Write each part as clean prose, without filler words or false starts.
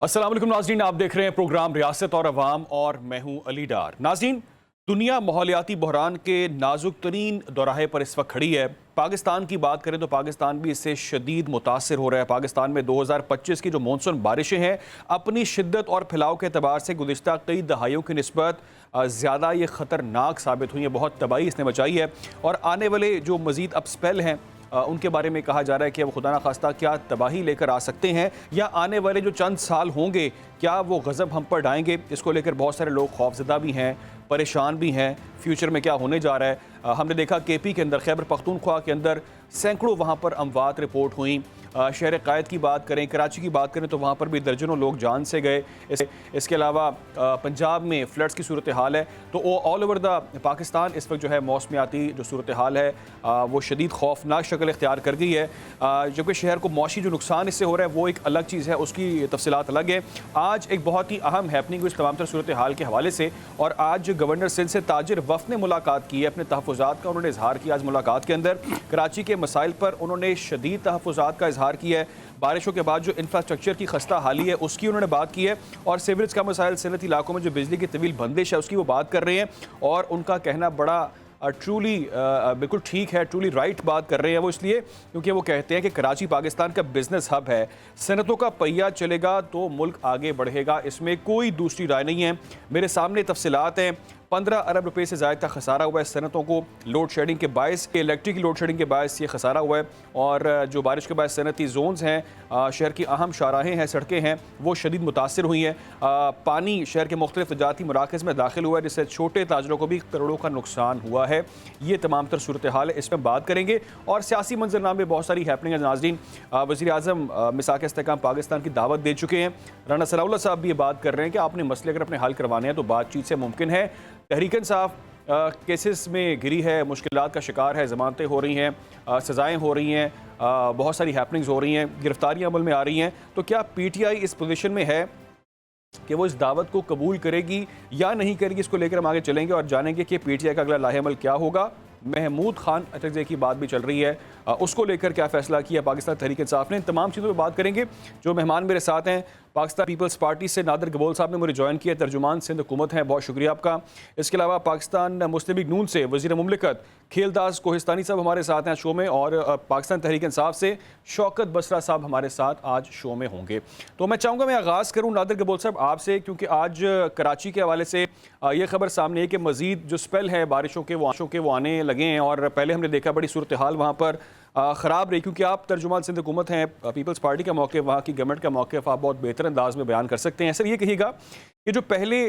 अस्सलाम वालेकुम नाज़रीन, आप देख रहे हैं प्रोग्राम रियासत और अवाम और मैं हूं अली डार। नाज़रीन, दुनिया माहौलियाती बहरान के नाजुक तरीन दौराहे पर इस वक्त खड़ी है। पाकिस्तान की बात करें तो पाकिस्तान भी इससे शदीद मुतासर हो रहा है। पाकिस्तान में 2025 की जो मानसून बारिशें हैं अपनी शिद्दत और फैलाव के अतबार से गुज़िश्ता कई दहाइयों की निस्बत ज़्यादा ये ख़तरनाक साबित हुई है। बहुत तबाही इसने मचाई है और आने वाले जो मज़ीद अब स्पेल हैं उनके बारे में कहा जा रहा है कि वो खुदा न खास्ता क्या तबाही लेकर आ सकते हैं या आने वाले जो चंद साल होंगे क्या वो गज़ब हम पर ढाएंगे। इसको लेकर बहुत सारे लोग खौफजदा भी हैं, परेशान भी हैं, फ्यूचर में क्या होने जा रहा है। हमने देखा केपी के अंदर, खैबर पख्तूनख्वा के अंदर सैकड़ों वहाँ पर अमवात रिपोर्ट हुई। शहर कायद की बात करें, कराची की बात करें तो वहाँ पर भी दर्जनों लोग जान से गए। इसके अलावा पंजाब में फ्लड्स की सूरत हाल है। तो ऑल ओवर द पाकिस्तान इस वक्त जो है मौसमियाती जो सूरत हाल है वो शदीद खौफनाक शक्ल इख्तियार कर गई है। जबकि शहर को मौशी जो नुकसान इससे हो रहा है वो एक अलग चीज़ है, उसकी तफसीलात अलग है। आज एक बहुत ही अहम हैपनिंग हुई इस तमाम तर सूरत हाल के हवाले से, और आज गवर्नर सिंध से ताजिर वफ़द ने मुलाकात की है। अपने तहफ़्फ़ुज़ात का उन्होंने इजहार किया। आज मुलाकात के अंदर कराची के मसाइल पर उन्होंने शदीद तहफ़्फ़ुज़ात का इजहार किया है। बारिशों के बाद जो इंफ्रास्ट्रक्चर की खस्ता हाली है उसकी उन्होंने बात की है, और सीवरेज का मसाइल, सनती इलाकों में जो बिजली की तवील बंदिश है उसकी वो बात कर रहे हैं। और उनका कहना बड़ा ट्रूली बिल्कुल ठीक है, ट्रूली राइट बात कर रहे हैं वो, इसलिए क्योंकि वो कहते हैं कि कराची पाकिस्तान का बिजनेस हब है। सनतों का पहिया चलेगा तो मुल्क आगे बढ़ेगा, इसमें कोई दूसरी राय नहीं है। मेरे सामने तफसीलात हैं। 15 अरब रुपए से ज़्यादा का खसारा हुआ है सनतों को लोड शेडिंग के बायस, इलेक्ट्रिक की लोड शेडिंग के बायस ये खसारा हुआ है। और जो बारिश के बाद सनती जोन्स हैं, शहर की अहम शाहराहें हैं, सड़कें हैं, वो शदीद मुतासर हुई हैं। पानी शहर के मुख्तलिफ तजारती मराकज़ में दाखिल हुआ है जिससे छोटे ताजरों को भी करोड़ों का नुकसान हुआ है। ये तमाम तर सूरत हाल है, इस पर बात करेंगे। और सियासी मंजरनामे में बहुत सारी हैपनिंग है नाज़रीन। वज़ीर आज़म मिसाक इस्तेहकाम पाकिस्तान की दावत दे चुके हैं। राना सनाउल्लाह साहब भी ये बात कर रहे हैं कि आपने मसले अगर अपने हल करवाने हैं तो बातचीत से मुमकिन है। तहरीक इंसाफ केसेस में गिरी है, मुश्किलात का शिकार है, ज़मानतें हो रही हैं, सज़ाएँ हो रही हैं, बहुत सारी हैपनिंग्स हो रही हैं, गिरफ्तारियाँ अमल में आ रही हैं। तो क्या पीटीआई इस पोजीशन में है कि वो इस दावत को कबूल करेगी या नहीं करेगी? इसको लेकर हम आगे चलेंगे और जानेंगे कि पीटीआई का अगला लाहेअमल क्या होगा। महमूद खान अटकज़ई की बात भी चल रही है, उसको लेकर क्या फ़ैसला किया पाकिस्तान तहरीक इंसाफ ने। इन तमाम चीज़ों पर बात करेंगे। जो मेहमान मेरे साथ हैं, पाकिस्तान पीपल्स पार्टी से नादिर गबोल साहब ने मुझे ज्वाइन किया, तर्जुमान सिंध हुकूमत हैं, बहुत शुक्रिया आपका। इसके अलावा पाकिस्तान मुस्लिम लीग नून से वज़ीर मुमलिकत खेलदास कोहिस्तानी साहब हमारे साथ हैं शो में, और पाकिस्तान तहरीक इंसाफ से शौकत बसरा साहब हमारे साथ आज शो में होंगे। तो मैं चाहूँगा मैं आगाज़ करूँ नादिर गबोल साहब आपसे, क्योंकि आज कराची के हवाले से ये खबर सामने है कि मज़ीद जो स्पेल है बारिशों के वो आने लगे हैं। और पहले हमने देखा बड़ी सूरत हाल वहाँ पर ख़राब रही, क्योंकि आप तर्जुमान सिंध हुकूमत हैं, पीपल्स पार्टी का मौक़िफ़, वहाँ की गवर्नमेंट का मौक़िफ़ आप बहुत बेहतर अंदाज़ में बयान कर सकते हैं। सर ये कहिएगा कि जो पहले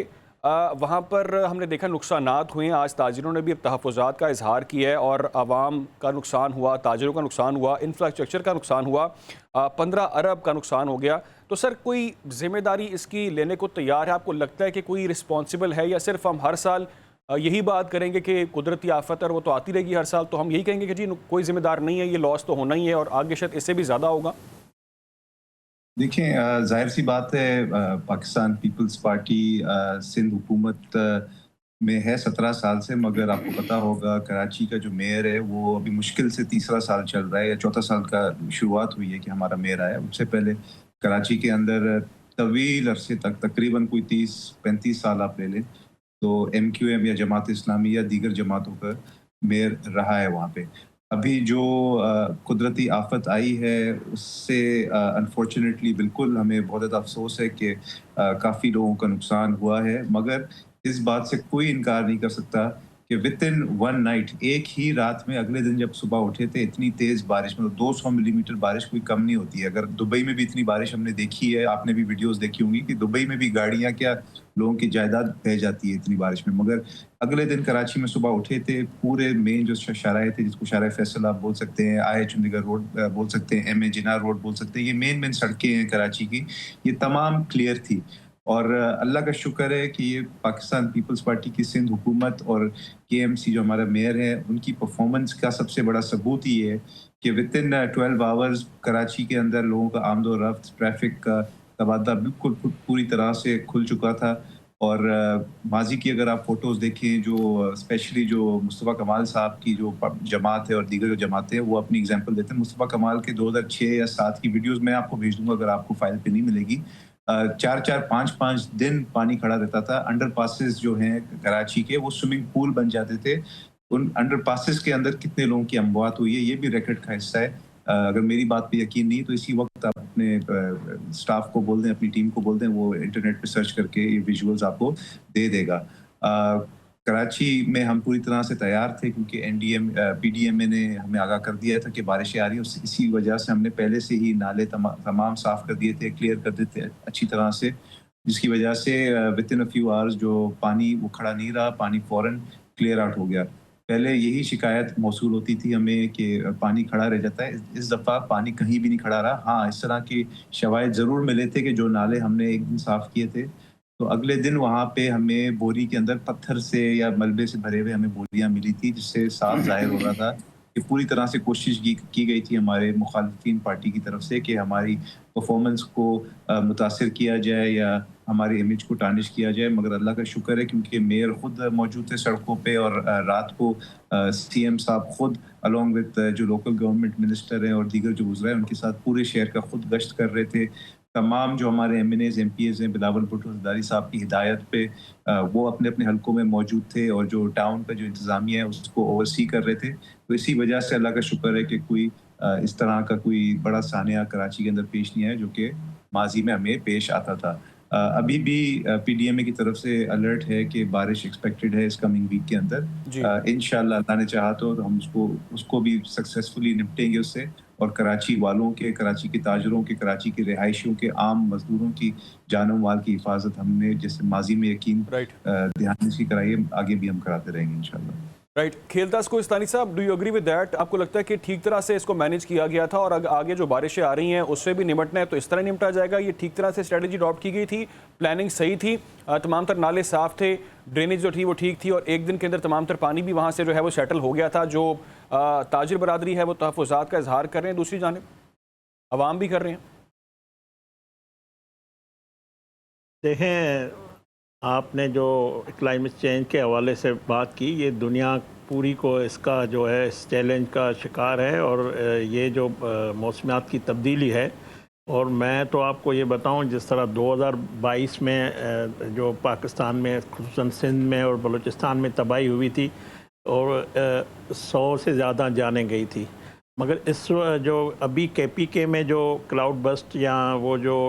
वहाँ पर हमने देखा नुकसानात हुए हैं, आज ताजिरों ने भी अब तहफ़्फ़ुज़ात का इजहार किया है और आवाम का नुकसान हुआ, ताजिरों का नुकसान हुआ, इंफ्रास्ट्रक्चर का नुकसान हुआ, 15 अरब का नुकसान हो गया। तो सर कोई ज़िम्मेदारी इसकी लेने को तैयार है? आपको लगता है कि कोई रिस्पॉन्सिबल है, या सिर्फ हम हर साल यही बात करेंगे कि कुदरती आफत और वो तो आती रहेगी हर साल, तो हम यही कहेंगे कि जी कोई ज़िम्मेदार नहीं है, ये लॉस तो होना ही है और आगे शायद इससे भी ज़्यादा होगा? देखिए, ज़ाहिर सी बात है, पाकिस्तान पीपल्स पार्टी सिंध हुकूमत में है 17 साल से, मगर आपको पता होगा कराची का जो मेयर है वो अभी मुश्किल से तीसरा साल चल रहा है, या चौथा साल का शुरुआत हुई है कि हमारा मेयर आया। उससे पहले कराची के अंदर तवील अरसे तक, तकरीबन कोई 30-35 साल आप ले लें, तो एमक्यूएम या जमात इस्लामी या दीगर जमातों का मेयर रहा है वहाँ पे। अभी जो कुदरती आफ़त आई है उससे अनफॉर्चुनेटली बिल्कुल हमें बहुत ज़्यादा अफ़सोस है कि काफ़ी लोगों का नुकसान हुआ है, मगर इस बात से कोई इनकार नहीं कर सकता कि विदिन वन नाइट, एक ही रात में, अगले दिन जब सुबह उठे थे, इतनी तेज़ बारिश, मतलब 200 मिलीमीटर बारिश कोई कम नहीं होती है। अगर दुबई में भी इतनी बारिश हमने देखी है, आपने भी वीडियोज़ देखी होंगी कि दुबई में भी गाड़ियाँ क्या, लोगों की जायदाद बह जाती है इतनी बारिश में। मगर अगले दिन कराची में सुबह उठे थे, पूरे मेन जो शाहराए थे, जिसको शाहराए फैसल आप बोल सकते हैं, आई चंडीगढ़ रोड बोल सकते हैं, एम ए जिनार रोड बोल सकते हैं, ये मेन मेन सड़कें हैं कराची की, ये तमाम क्लियर थी। और अल्लाह का शुक्र है कि ये पाकिस्तान पीपल्स पार्टी की सिंध हुकूमत और केएमसी जो हमारा मेयर है, उनकी परफॉर्मेंस का सबसे बड़ा सबूत ही है कि विदिन 12 आवर्स कराची के अंदर लोगों का आमदो-रफ्त, ट्रैफिक का तबादला बिल्कुल पूरी तरह से खुल चुका था। और माज़ी की अगर आप फ़ोटोज़ देखें, जो स्पेशली जो मुस्तफ़ा कमाल साहब की जो जमात है और दीगर जो जमातें हैं, वो अपनी एग्ज़ाम्पल देते हैं। मुस्तफ़ा कमाल के 2006 या 7 की वीडियोज़ मैं आपको भेज दूँगा अगर आपको फ़ाइल पे नहीं मिलेगी। चार चार पाँच पाँच दिन पानी खड़ा रहता था। अंडर पासेस जो हैं कराची के, वो स्विमिंग पूल बन जाते थे। उन अंडर पासेस के अंदर कितने लोगों की अमवात हुई है, ये भी रिकॉर्ड का हिस्सा है। अगर मेरी बात पे यकीन नहीं तो इसी वक्त आप अपने स्टाफ को बोल दें, अपनी टीम को बोल दें, वो इंटरनेट पे सर्च करके ये विजुअल्स आपको दे देगा। कराची में हम पूरी तरह से तैयार थे क्योंकि पीडीएमए ने हमें आगाह कर दिया था कि बारिशें आ रही हैं। इसी वजह से हमने पहले से ही नाले तमाम साफ कर दिए थे, क्लियर कर दिए थे अच्छी तरह से, जिसकी वजह से with in a few hours जो पानी वो खड़ा नहीं रहा, पानी फौरन क्लियर आउट हो गया। पहले यही शिकायत मौसूल होती थी हमें कि पानी खड़ा रह जाता है। इस दफ़ा पानी कहीं भी नहीं खड़ा रहा। हाँ, इस तरह के शवाहिद ज़रूर मिले थे कि जो नाले हमने एक दिन साफ़ किए थे, तो अगले दिन वहाँ पे हमें बोरी के अंदर पत्थर से या मलबे से भरे हुए हमें बोरियाँ मिली थी, जिससे साफ ज़ाहिर हो रहा था कि पूरी तरह से कोशिश की गई थी हमारे मुखालिफिन पार्टी की तरफ से कि हमारी परफॉर्मेंस को मुतासिर किया जाए या हमारे इमेज को टार्निश किया जाए। मगर अल्लाह का शुक्र है क्योंकि मेयर खुद मौजूद थे सड़कों पे और रात को सीएम साहब खुद अलॉन्ग विद जो लोकल गवर्नमेंट मिनिस्टर हैं और दीगर जो गुजरा है उनके साथ पूरे शहर का खुद गश्त कर रहे थे। तमाम जो हमारे एमएनएज एमपीएज हैं, बिलावल भुट्टो ज़रदारी साहब की हिदायत पे वो अपने अपने हलकों में मौजूद थे और जो टाउन का जो इंतज़ामिया है उसको ओवरसी कर रहे थे। तो इसी वजह से अल्लाह का शुक्र है कि कोई इस तरह का कोई बड़ा सानिया कराची के अंदर पेश नहीं आया जो कि माजी में हमें पेश आता था। अभी भी पीडीएमए की तरफ से अलर्ट है कि बारिश एक्सपेक्टेड है इस कमिंग वीक के अंदर। इंशाल्लाह अल्लाह ने चाहा तो हम उसको भी सक्सेसफुली निपटेंगे उससे, और कराची वालों के, कराची के ताजरों के, कराची के रिहायशियों के, आम मजदूरों की जान माल की हिफाजत हमने जैसे माजी में यकीन ध्यान से कराई है, आगे भी हम कराते रहेंगे इंशाल्लाह। राइट। खेलदास कोहिस्तानी साहब, do you agree with that? आपको लगता है कि ठीक तरह से इसको मैनेज किया गया था और आगे जो बारिशें आ रही हैं उससे भी निपटना है तो इस तरह निपटा जाएगा? ये ठीक तरह से स्ट्रेटजी अडॉप्ट की गई थी, प्लानिंग सही थी, तमाम तर नाले साफ थे, ड्रेनेज जो थी वो ठीक थी और एक दिन के अंदर तमाम तर पानी भी वहाँ से जो है वो सेटल हो गया था? जो ताजिर बरादरी है वो तहफ़्फ़ुज़ात का इजहार कर रहे हैं, दूसरी जानिब अवाम भी कर रहे हैं। देखें, आपने जो क्लाइमेट चेंज के हवाले से बात की, ये दुनिया पूरी को इसका जो है इस चैलेंज का शिकार है और ये जो मौसमियात की तब्दीली है। और मैं तो आपको ये बताऊं, जिस तरह 2022 में जो पाकिस्तान में खुसूसन सिंध में और बलूचिस्तान में तबाही हुई थी और 100 से ज़्यादा जानें गई थी, मगर इस जो अभी केपीके में जो क्लाउड बस्ट या वो जो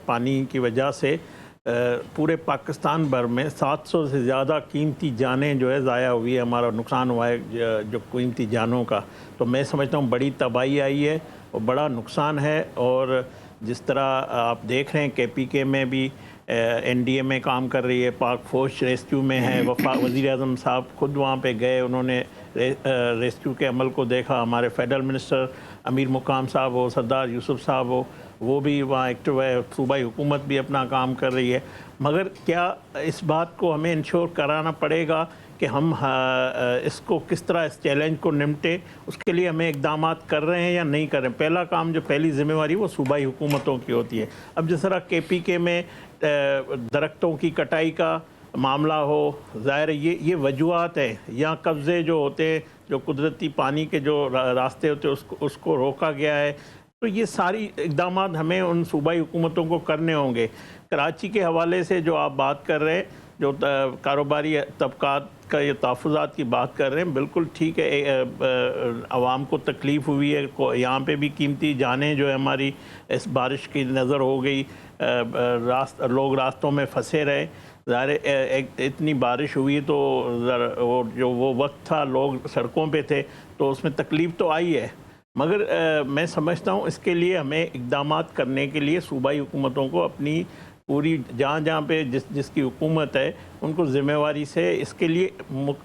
पानी की वजह से पूरे पाकिस्तान भर में 700 से ज़्यादा कीमती जानें जो है ज़ाया हुई है, हमारा नुकसान हुआ है जो कीमती जानों का। तो मैं समझता हूँ बड़ी तबाही आई है और बड़ा नुकसान है। और जिस तरह आप देख रहे हैं केपीके में भी एनडीए में काम कर रही है, पाक फौज रेस्क्यू में है, वज़ीर आज़म साहब खुद वहाँ पे गए, उन्होंने रेस्क्यू के अमल को देखा। हमारे फेडरल मिनिस्टर अमीर मुकाम साहब हो, सरदार यूसुफ साहब हो, वो भी वहाँ एक्टिव है, सूबाई हुकूमत भी अपना काम कर रही है। मगर क्या इस बात को हमें इंश्योर कराना पड़ेगा कि हम इसको किस तरह इस चैलेंज को निपटे, उसके लिए हमें इकदाम कर रहे हैं या नहीं कर रहे हैं। पहला काम जो पहली जिम्मेवारी वो सूबाई हुकूमतों की होती है। अब जिस तरह केपीके में दरख्तों की कटाई का मामला हो, ज़ाहिर है ये वजूहात है, या कब्ज़े जो होते हैं, जो कुदरती पानी के जो रास्ते होते हैं उसको रोका गया है। तो ये सारी इकदाम हमें उन सूबाई हुकूमतों को करने होंगे। कराची के हवाले से जो आप बात कर रहे हैं, जो कारोबारी तबकात का ये तहफ़्फ़ुज़ात की बात कर रहे हैं, बिल्कुल ठीक है। आवाम को तकलीफ़ हुई है, यहाँ पे भी कीमती जानें जो है हमारी इस बारिश की नज़र हो गई, लोग रास्तों में फंसे रहे। ज़ाहिर इतनी बारिश हुई तो वो वक्त था, लोग सड़कों पे थे, तो उसमें तकलीफ़ तो आई है। मगर मैं समझता हूँ इसके लिए हमें इक़दाम करने के लिए सूबाई हुकूमतों को अपनी पूरी जहाँ पे जिसकी हुकूमत है उनको ज़िम्मेवारी से इसके लिए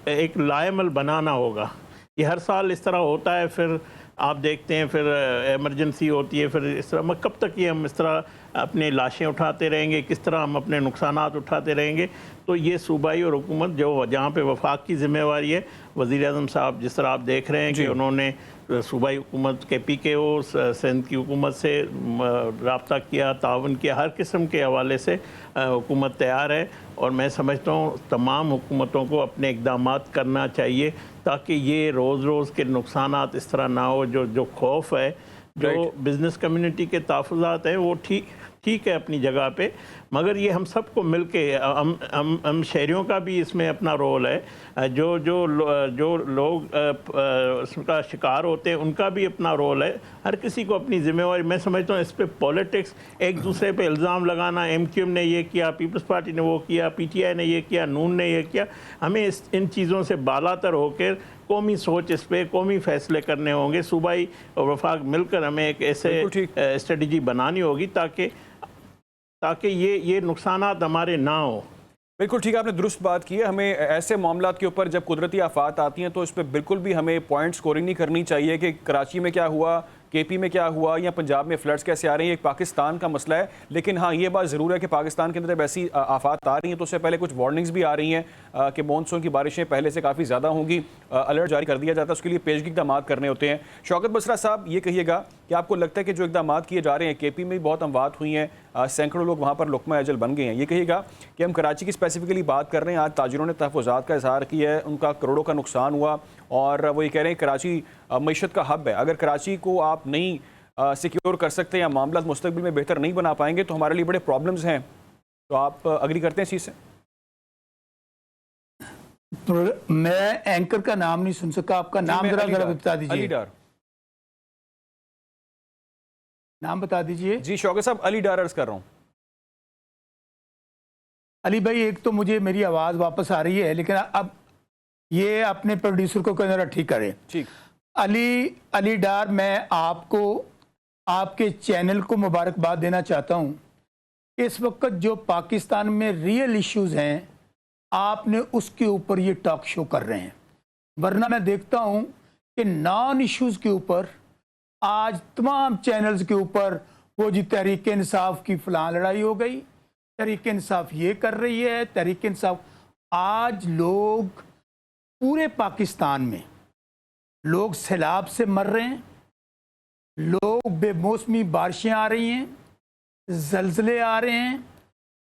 एक लाएमल बनाना होगा। ये हर साल इस तरह होता है, फिर आप देखते हैं फिर इमरजेंसी होती है, फिर इस तरह कब तक ये हम इस तरह अपने लाशें उठाते रहेंगे, किस तरह हम अपने नुकसानात उठाते रहेंगे। तो ये सूबाई और हुकूमत जो जहाँ पे वफाक की ज़िम्मेवारी है, वज़ीर आज़म साहब जिस तरह आप देख रहे हैं कि उन्होंने सूबाई हुकूमत के पीके हो सिंध की हुकूमत से रब्ता किया, ताउन किया, हर किस्म के हवाले से हुकूमत तैयार है। और मैं समझता हूँ तमाम हुकूमतों को अपने इक़दाम करना चाहिए ताकि ये रोज़ रोज़ के नुकसानात इस तरह ना हो। जो खौफ है, जो बिज़नेस कम्युनिटी के तहफ़्फ़ुज़ात हैं, वो ठीक है अपनी जगह पे, मगर ये हम सबको मिल के हम शहरियों का भी इसमें अपना रोल है, जो लोग उसका शिकार होते हैं उनका भी अपना रोल है, हर किसी को अपनी जिम्मेवारी। मैं समझता हूँ इस पर पॉलिटिक्स, एक दूसरे पे इल्ज़ाम लगाना, MQM ने ये किया, पीपल्स पार्टी ने वो किया, PTI ने ये किया, नून ने ये किया, हमें इन चीज़ों से बालातर होकर कौमी सोच, इस पे कौमी फैसले करने होंगे, सूबाई और वफाक मिलकर हमें एक ऐसे स्ट्रेटजी बनानी होगी ताकि ये नुकसानात हमारे ना हो। बिल्कुल ठीक है, आपने दुरुस्त बात की है। हमें ऐसे मामलात के ऊपर जब कुदरती आफात आती हैं तो इस पर बिल्कुल भी हमें पॉइंट स्कोरिंग नहीं करनी चाहिए कि कराची में क्या हुआ, KP में क्या हुआ या पंजाब में फ्लड्स कैसे आ रही हैं। एक पाकिस्तान का मसला है, लेकिन हाँ ये बात ज़रूर है कि पाकिस्तान के अंदर जब ऐसी आफात आ रही हैं तो उससे पहले कुछ वार्निंग्स भी आ रही हैं कि मानसून की बारिशें पहले से काफ़ी ज़्यादा होंगी, अलर्ट जारी कर दिया जाता है, उसके लिए पेशगी इक़दाम करने होते हैं। शौकत बसरा साहब, ये कहिएगा कि आपको लगता है कि जो इक़दाम किए जा रहे हैं, KP में भी बहुत अमवात हुई हैं, सैकड़ों लोग वहाँ पर लुक़मा अजल बन गए हैं, ये कहिएगा कि हम कराची की स्पेसिफिकली बात कर रहे हैं, आज ताजिरों ने तहफ़्फ़ुज़ात का इज़हार किया है, उनका करोड़ों का नुकसान हुआ और वो ये कह रहे हैं कराची मईशत का हब है, अगर कराची को आप नहीं सिक्योर कर सकते या मामला मुस्तकबिल में बेहतर नहीं बना पाएंगे तो हमारे लिए बड़े प्रॉब्लम्स हैं। तो आप अग्री करते हैं इस चीज़ से? मैं एंकर का नाम नहीं सुन सका, आपका नाम जरा बता दीजिए। अली डार। नाम बता दीजिए। जी शौकत साहब, अली डार अर्ज कर रहा हूँ। अली भाई, एक तो मुझे मेरी आवाज़ वापस आ रही है, लेकिन अब ये अपने प्रोड्यूसर को कहना ठीक करें। ठीक। अली डार, मैं आपको आपके चैनल को मुबारकबाद देना चाहता हूँ। इस वक्त जो पाकिस्तान में रियल इश्यूज हैं, आपने उसके ऊपर ये टॉक शो कर रहे हैं, वरना मैं देखता हूँ कि नॉन इश्यूज के ऊपर आज तमाम चैनल्स के ऊपर वो जी तहरीक इंसाफ की फलां लड़ाई हो गई, तहरीक इंसाफ ये कर रही है, तहरीक इंसाफ। आज लोग पूरे पाकिस्तान में लोग सैलाब से मर रहे हैं, लोग बेमौसमी बारिशें आ रही हैं, जल्जले आ रहे हैं,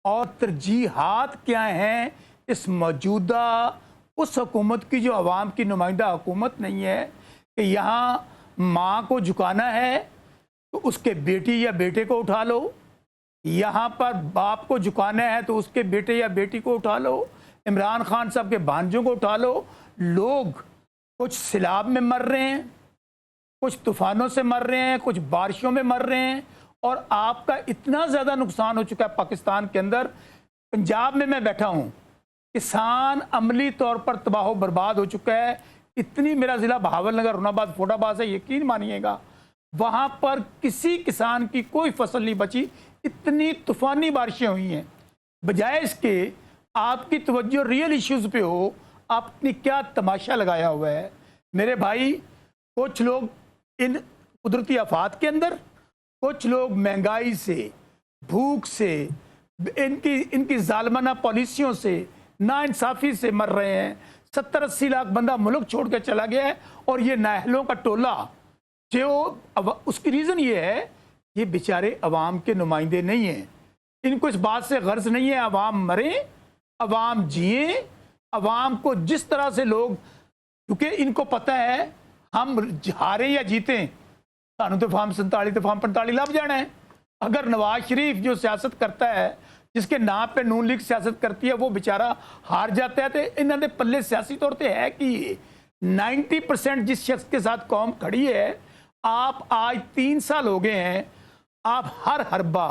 और तरजीहात क्या हैं इस मौजूदा उस हुकूमत की जो अवाम की नुमाइंदा हुकूमत नहीं है कि यहाँ माँ को झुकाना है तो उसके बेटी या बेटे को उठा लो, यहाँ पर बाप को झुकाना है तो उसके बेटे या बेटी को उठा लो, इमरान खान साहब के भांजों को उठा लो। लोग कुछ सैलाब में मर रहे हैं, कुछ तूफानों से मर रहे हैं, कुछ बारिशों में मर रहे हैं, और आपका इतना ज़्यादा नुकसान हो चुका है पाकिस्तान के अंदर। पंजाब में मैं बैठा हूँ, किसान अमली तौर पर तबाह बर्बाद हो चुका है। इतनी, मेरा ज़िला बहावलनगर, हुनाबाद, फोटाबाद से, यकीन मानिएगा वहाँ पर किसी किसान की कोई फसल नहीं बची, इतनी तूफ़ानी बारिशें हुई हैं। बजाय इसके आपकी तवज्जो रियल इश्यूज़ पे हो, आपने क्या तमाशा लगाया हुआ है। मेरे भाई, कुछ लोग इन कुदरती आफात के अंदर, कुछ लोग महंगाई से, भूख से, इनकी जालमाना पॉलिसियों से, नाइंसाफ़ी से मर रहे हैं। 70-80 लाख बंदा मुल्क छोड़ के चला गया है, और ये नाहलों का टोला जो, उसकी रीज़न ये है, ये बेचारे अवाम के नुमाइंदे नहीं हैं। इनको इस बात से गर्ज नहीं है अवाम मरे, अवाम जिए, अवाम को जिस तरह से लोग, क्योंकि इनको पता है हम हारे या जीतें, सानू तो फार्म 47 तो फार्म 45 लभ जाना है। अगर नवाज शरीफ जो सियासत करता है, जिसके नाम पे नून लीग सियासत करती है, वो बेचारा हार जाता है, तो इन्होंने पल्ले सियासी तौर पर है कि 90% जिस शख्स के साथ कौम खड़ी है, आप आज 3 साल हो गए हैं, आप हर हरबा,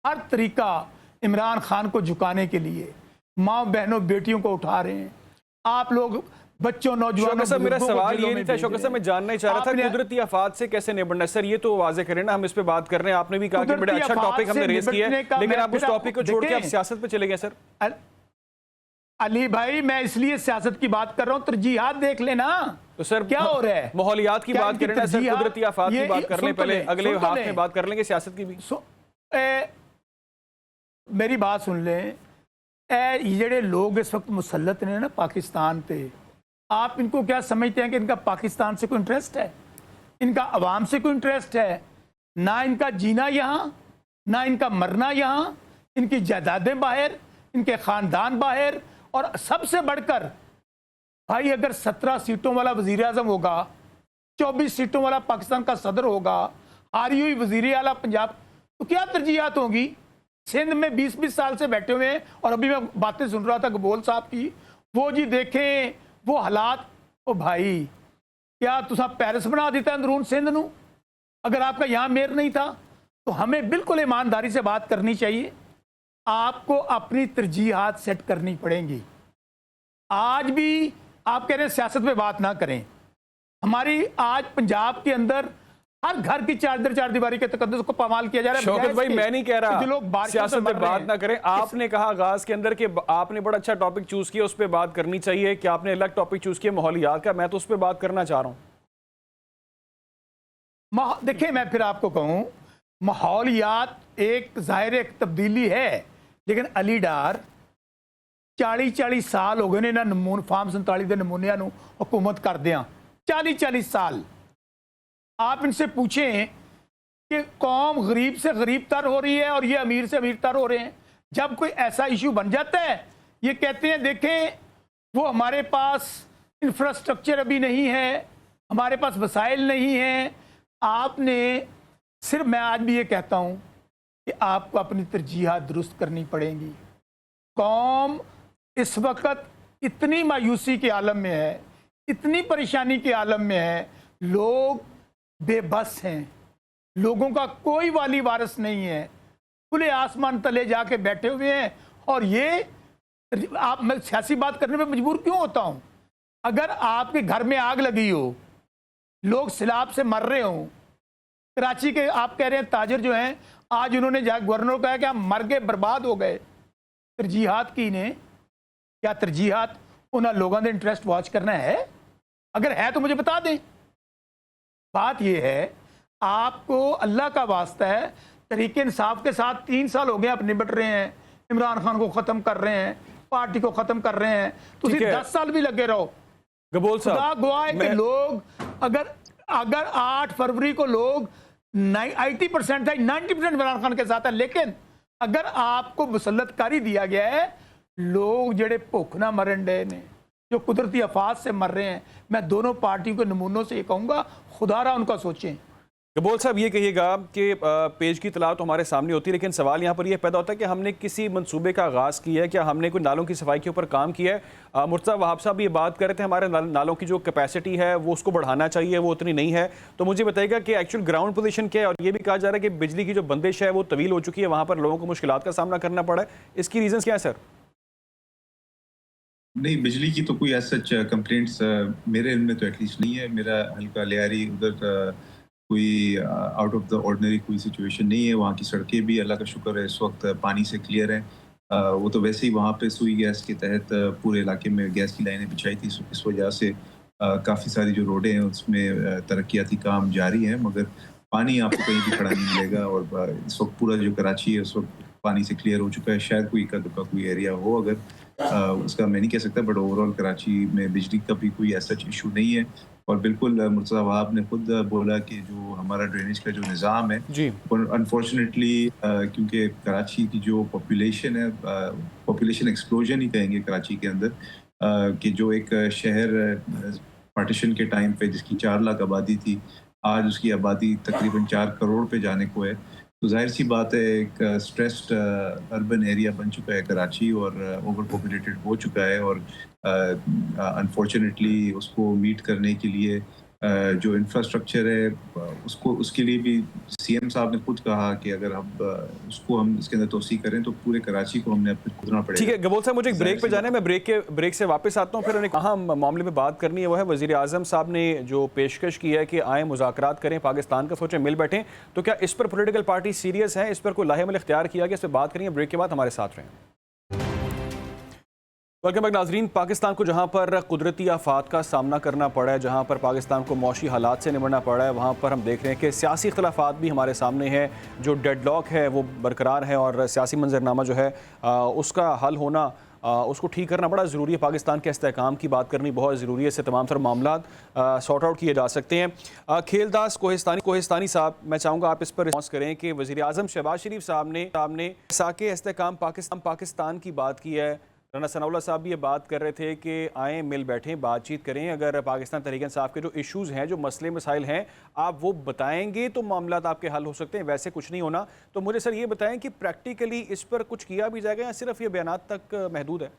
हर तरीका इमरान खान को झुकाने के लिए माँ बहनों बेटियों को उठा रहे हैं। आप लोग बच्चों, नौजवानों, सर मेरा सवाल ये नहीं था शौकत साहब, मैं जानना ही चाह रहा था कुदरती आफात से कैसे निपटना। सर ये तो वाजे करें ना, हम इस पे बात कर रहे हैं, आपने भी कहा कि बड़ा अच्छा टॉपिक हमने रेज किया है, लेकिन आप उस टॉपिक को छोड़ के आप सियासत पे चले गए। सर अली भाई, मैं इसलिए सियासत की बात कर रहा हूँ, तरजीहात देख लेना। तो सर क्या हो रहा है, माहौलियात की बात करें ना सर, कुदरती आफात की बात कर लें, पहले अगले हाफ में बात कर लेंगे सियासत की भी। मेरी बात सुन लें, ये लोग इस वक्त मुसल्लत ने ना पाकिस्तान पे, आप इनको क्या समझते हैं कि इनका पाकिस्तान से कोई इंटरेस्ट है? इनका अवाम से कोई इंटरेस्ट है? ना इनका जीना यहाँ, ना इनका मरना यहाँ, इनकी जायदादें बाहर, इनके ख़ानदान बाहर। और सबसे बढ़कर भाई, अगर 17 सीटों वाला वज़ीर आज़म होगा, 24 सीटों वाला पाकिस्तान का सदर होगा, हारी हुई वज़ीर आला पंजाब, तो क्या तरजीहात होंगी? सिंध में 20-20 साल से बैठे हुए हैं। और अभी मैं बातें सुन रहा था गबोल साहब की, वो जी देखें वो हालात। ओ भाई, क्या तुसा पेरिस बना देता अंदरून सिंध नू? अगर आपका यहाँ मेयर नहीं था तो हमें बिल्कुल ईमानदारी से बात करनी चाहिए। आपको अपनी तरजीहात सेट करनी पड़ेंगी। आज भी आप कह रहे हैं सियासत पे बात ना करें। हमारी आज पंजाब के अंदर हर घर की चार दीवारी के तकद्दुस को पामाल किया जा रहा है। शौकत भाई, मैं नहीं कह रहा जो लोग सियासत पे बात ना करें। आपने कहा आगाज के अंदर कि आपने बड़ा अच्छा टॉपिक चूज किया, उस पर बात करनी चाहिए, कि आपने अलग टॉपिक चूज किया माहौलियात का। मैं तो उस पर बात करना चाह रहा हूं। देखिए, मैं फिर आपको कहूं, माहौलियात एक जाहिर एक तब्दीली है, लेकिन अली डार 40-40 साल हो गए ने ना नमून फार्म 47 के नमूनिया हुकूमत कर दिया। 40-40 साल। आप इनसे पूछें कि कौम गरीब से गरीब तर हो रही है और ये अमीर से अमीर तर हो रहे हैं। जब कोई ऐसा इशू बन जाता है, ये कहते हैं देखें वो हमारे पास इंफ्रास्ट्रक्चर अभी नहीं है, हमारे पास वसाइल नहीं है। आपने सिर्फ, मैं आज भी ये कहता हूं कि आपको अपनी तरजीहात दुरुस्त करनी पड़ेंगी। कौम इस वक्त इतनी मायूसी के आलम में है, इतनी परेशानी के आलम में है, लोग बेबस हैं, लोगों का कोई वाली वारिस नहीं है, खुले आसमान तले जाके बैठे हुए हैं। और ये आप, मैं सियासी बात करने में मजबूर क्यों होता हूं? अगर आपके घर में आग लगी हो, लोग सैलाब से मर रहे हों, कराची के आप कह रहे हैं ताजिर जो हैं, आज उन्होंने गवर्नर को कहा कि हम मर गए, बर्बाद हो गए। तरजीहात की ने क्या तरजीहात उन लोगों के इंटरेस्ट वॉच करना है? अगर है तो मुझे बता दें। बात यह है, आपको अल्लाह का वास्ता है, तरीके इंसाफ के साथ 3 साल हो गए आप निपट रहे हैं, इमरान खान को खत्म कर रहे हैं, पार्टी को खत्म कर रहे हैं, तो 10 साल भी लगे रहो। गबोल साहब, गवाह है कि लोग अगर 8 फरवरी को लोग 80% था, 90% इमरान खान के साथ है, लेकिन अगर आपको मुसल्लतकारी दिया गया है, लोग जेड़े भुख ना मरन डे ने, जो कुदरती आफात से मर रहे हैं, मैं दोनों पार्टियों के नमूनों से ये कहूँगा, खुदारा उनका सोचें। गबोल साहब, ये कहिएगा कि पेज की तलाश तो हमारे सामने होती है, लेकिन सवाल यहाँ पर यह पैदा होता है कि हमने किसी मंसूबे का आगाज़ किया है, क्या हमने कोई नालों की सफाई के ऊपर काम किया है? मुर्तज़ा वहाब साहब ये बात कर रहे थे, हमारे नालों की जो कैपेसिटी है वो उसको बढ़ाना चाहिए, वो उतनी नहीं है। तो मुझे बताइएगा कि एक्चुअल ग्राउंड पोजीशन क्या है? और ये भी कहा जा रहा है कि बिजली की जो बंदिश है वो तवील हो चुकी है, वहाँ पर लोगों को मुश्किलात का सामना करना पड़ा है। इसकी रीज़न क्या है सर? नहीं, बिजली की तो कोई ऐसा सच कंप्लेंट्स मेरे इल्म में तो एटलीस्ट नहीं है। मेरा हल्का लियारी उधर कोई आउट ऑफ द ऑर्डिनरी कोई सिचुएशन नहीं है। वहाँ की सड़कें भी अल्लाह का शुक्र है इस वक्त पानी से क्लियर है। वो तो वैसे ही वहाँ पे सुई गैस के तहत पूरे इलाके में गैस की लाइनें बिछाई थी, इस वजह से काफ़ी सारी जो रोडें हैं उसमें तरक्याती काम जारी है, मगर पानी आपको कहीं भी खड़ा नहीं मिलेगा। और इस वक्त पूरा जो कराची है उस वक्त पानी से क्लियर हो चुका है। शायद कोई इक्का दुक्का कोई एरिया हो, अगर उसका मैं नहीं कह सकता, बट ओवरऑल कराची में बिजली का भी कोई ऐसा इशू नहीं है। और बिल्कुल मुर्तज़ा वहाब ने खुद बोला कि जो हमारा ड्रेनेज का जो निज़ाम है, अनफॉर्चुनेटली क्योंकि कराची की जो पॉपुलेशन है, पॉपुलेशन एक्सप्लोजन ही कहेंगे कराची के अंदर, कि जो एक शहर पार्टीशन के टाइम पे जिसकी 4 लाख आबादी थी, आज उसकी आबादी तकरीबन 4 करोड़ पे जाने को है। तो जाहिर सी बात है एक स्ट्रेस्ड अर्बन एरिया बन चुका है कराची और ओवर पॉपुलेटेड हो चुका है। और अनफॉर्चुनेटली उसको मीट करने के लिए जो इंफ्रास्ट्रक्चर है उसके लिए भी सीएम साहब ने खुद कहा कि अगर उसको हम इसके अंदर तोसी करें तो पूरे कराची को हमने अपने खुदना पड़ेगा। ठीक है गबोल साहब, मुझे एक ब्रेक पे जाना है, मैं ब्रेक से वापस आता हूँ। फिर उन्हें कहा मामले में बात करनी है, वो है वज़ीर आज़म साहब ने जो पेशकश की है कि आए मुज़ाकरात करें, पाकिस्तान का सोचें, मिल बैठें। तो क्या इस पर पॉलिटिकल पार्टी सीरियस है? इस पर कोई लाहेमल इख्तियार किया गया? इस पर बात करेंगे ब्रेक के बाद। हमारे साथ रहें। वेलकम बैक नाजरीन। पाकिस्तान को जहाँ पर कुदरती आफात का सामना करना पड़ा है, जहाँ पर पाकिस्तान को मौशी हालात से निपटना पड़ा है, वहाँ पर हम देख रहे हैं कि सियासी इख्तलाफात भी हमारे सामने है। जो डेडलॉक है वो बरकरार है और सियासी मंजरनामा जो है उसका हल होना, उसको ठीक करना बड़ा ज़रूरी है। पाकिस्तान के इस्तेहकाम की बात करनी बहुत ज़रूरी है। इससे तमाम तर मामला सॉर्ट आउट किए जा सकते हैं। खेलदास कोहिस्तानी साहब, मैं चाहूँगा आप इस पर रिस्पॉन्स करें कि वज़ीर आज़म शहबाज शरीफ साहब ने साके इस्तेहकाम पाकिस्तान की बात की है। राना सनाउल्लाह साहब भी ये बात कर रहे थे कि आएँ मिल बैठें, बातचीत करें, अगर पाकिस्तान तहरीक-ए-इंसाफ के जो इश्यूज़ हैं, जो मसले मसाइल हैं, आप वो बताएंगे तो मामला आपके हल हो सकते हैं, वैसे कुछ नहीं होना। तो मुझे सर ये बताएं कि प्रैक्टिकली इस पर कुछ किया भी जाएगा या सिर्फ ये बयानात तक महदूद है?